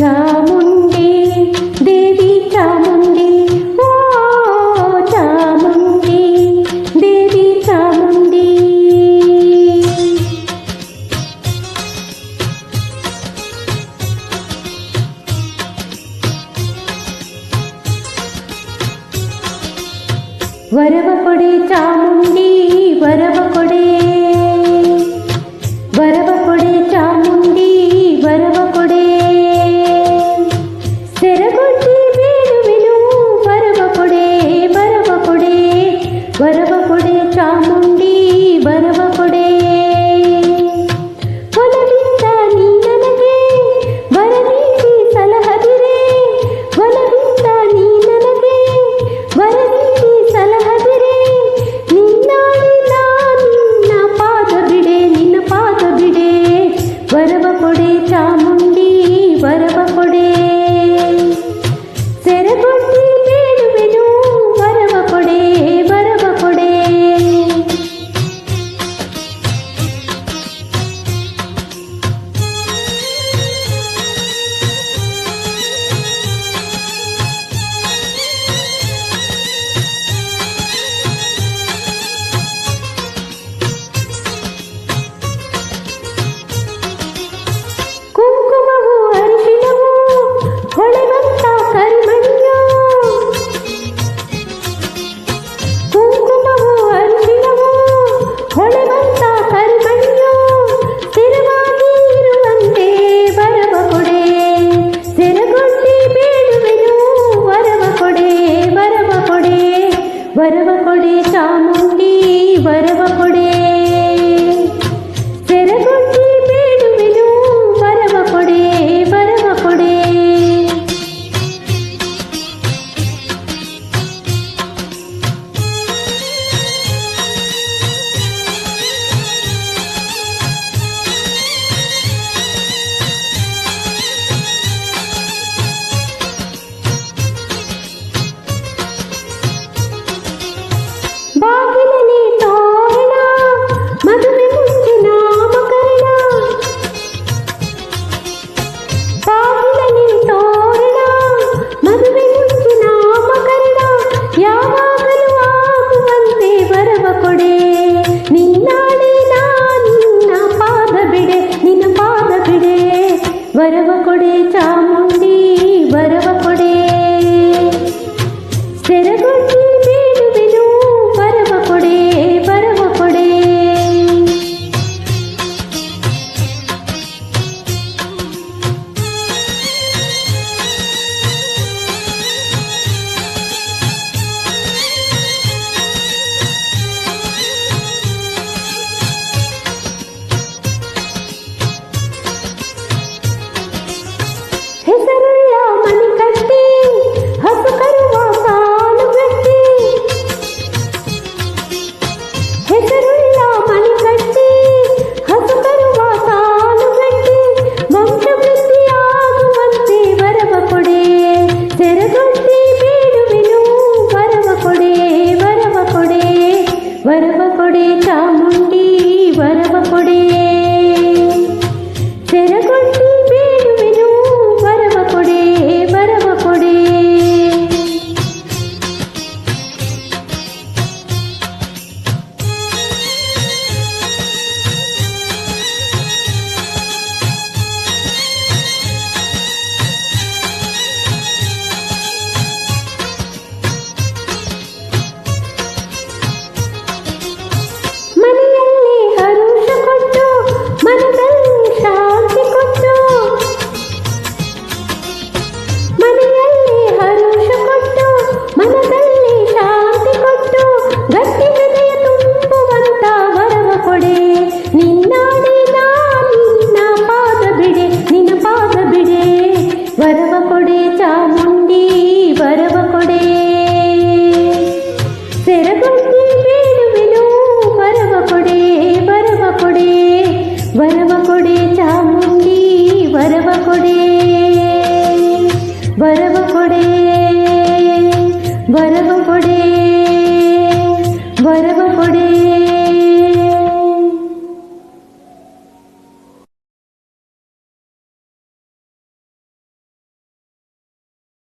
ಚಾಮುಂಡಿ ದೇವಿ ಚಾಮುಂಡಿ, ಓ ಚಾಮುಂಡಿ ದೇವಿ ಚಾಮುಂಡಿ. ವರವ ಕೊಡೆ ಚಾಮುಂಡಿ ವರವ ಕೊಡೆ, ವರವ ಕೊಡೆ ಚಾಮುಂಡಿ ವರವ ಕೊಡೆ. ಸೆರಗೊಡ್ಡಿ ಬೇಡುವೆನು ವರವ ಕೊಡೆ ವರವ ಕೊಡೆ, ವರವ ಕೊಡೆ ಚಾಮುಂಡಿ ವರವ ಕೊಡೆ. ಒಲವಿಂದ ನೀ ನನಗೆ ವರ ನೀಡಿ ಸಲಹದಿರೆ, ಒಲವಿಂದ ನೀ ನನಗೆ ವರ ನೀಡಿ ಸಲಹದಿರೆ. ನಿನ್ನಾಡಿ ನಿನ್ನ ಪಾದ ಬಿಡೆ, ನಿನ್ನ ಪಾದ ಬಿಡೆ. ವರವ ಕೊಡೆ ಚಾಮುಂಡಿ ವರವ ಕೊಡೆ. ಸೆರಗೊಡ್ಡಿ ಬೇಡುವೆನು ವರವ ಕೊಡೆ ವರವ ಕೊಡೆ. ಕುಂಕುಮವು ಅರಿಶಿಣವು ಹೊಳೆವಂತ ಕರಿಮಣಿಯೋ, ಕುಂಕುಮವು ಅರಿಶಿಣವು ಹೊಳೆವಂತ ಕರಿಮಣಿಯೋ. ಸ್ಥಿರವಾಗಿ ಇರುವಂತೆ ವರವ ಕೊಡೆ, ಸೆರಗೊಡ್ಡಿ ಬೇಡುವೆನು ವರವ ಕೊಡೆ ವರವ ಕೊಡೆ. ವರವ ಕೊಡೆ ಚಾಮುಂಡಿ ವರವ ಕೊಡೆ. ಸೆರಗೊಡ್ಡಿ ಬೇಡುವೆನು ವರವ ಕೊಡೆ ವರವ ಕೊಡೆ. ಬಾಗಿಲಲ್ಲಿ ತೋರಣ ಮದುವೆ ಮುಂಚೆ ನಾಮಕರಣ, ಬಾಗಿಲಲ್ಲಿ ತೋರಣ ಮದುವೆ ಮುಂಚೆ ನಾಮಕರಣ. ಯಾವಾಗಲೂ ಆಗುವಂತೆ ವರವ ಕೊಡೆ, ನಿನ್ನಾಡೆ ನಿನ್ನ ಪಾದ ಬಿಡೆ, ನಿನ್ನ ಪಾದ ಬಿಡೆ. ವರವ ಕೊಡೆ ಚಾಮುಂಡಿ ವರವ ಕೊಡೆ. ಸೆರಗೊಡ್ಡಿ ಬೇಡುವೆನು ವರವ ಕೊಡೆ ವರವ ಕೊಡೆ. ಹೆಸರುಳ್ಳ ಮನೆ ಕಟ್ಟಿ ಹಸು ಕರುವ ಸಾಲು ಗಟ್ಟಿ, ಹೆಸರುಳ್ಳ ಮನೆ ಕಟ್ಟಿ ಹಸು ಕರುವ ಸಾಲು ಗಟ್ಟಿ. ವಂಶವೃದ್ಧಿ ಆಗುವಂತೆ ವರವ ಕೊಡೆ, ಸೆರಗೊಡ್ಡಿ ಬೇಡುವೆನು ವರವ ಕೊಡೆ ವರವ ಕೊಡೆ. ವರವ ಕೊಡೆ ಚಾಮುಂಡಿ ವರವ ಕೊಡೆ. ಸೆರಗೊಡ್ಡಿ ಬೇಡುವೆನು ವರವ ಕೊಡೆ ವರವ ಕೊಡೆ. ಮನೆಯಲ್ಲಿ ಹರುಷ ಕೊಟ್ಟು ಮನದಲ್ಲಿ ಶಾಂತಿ ಕೊಟ್ಟು, ಮನೆಯಲ್ಲಿ ಹರುಷ ಕೊಟ್ಟು ಮನದಲ್ಲಿ ಶಾಂತಿ ಕೊಟ್ಟು. ಗಟ್ಟಿ ಹೃದಯ ತುಂಬುವಂತ ವರವ ಕೊಡೆ, ನಿನ್ನಾಡಿ ನಿನ್ನ ಪಾದ ಬಿಡೆ, ನಿನ್ನ ಪಾದ ಬಿಡೆ. ವರವ ಕೊಡೆ ಚಾಮುಂಡಿ ವರವ ಕೊಡೆ. ಸೆರಗೊಡ್ಡಿ ಬೇಡುವೆನು ವರವ ಕೊಡೆ ವರವ ಕೊಡೆ. ವರವ ಕೊಡೆ ಚಾಮುಂಡಿ ವರವ ಕೊಡೆ. ವರವ ಕೊಡೆ ವರವ ಕೊಡೆ ವರವ ಕೊಡೆ.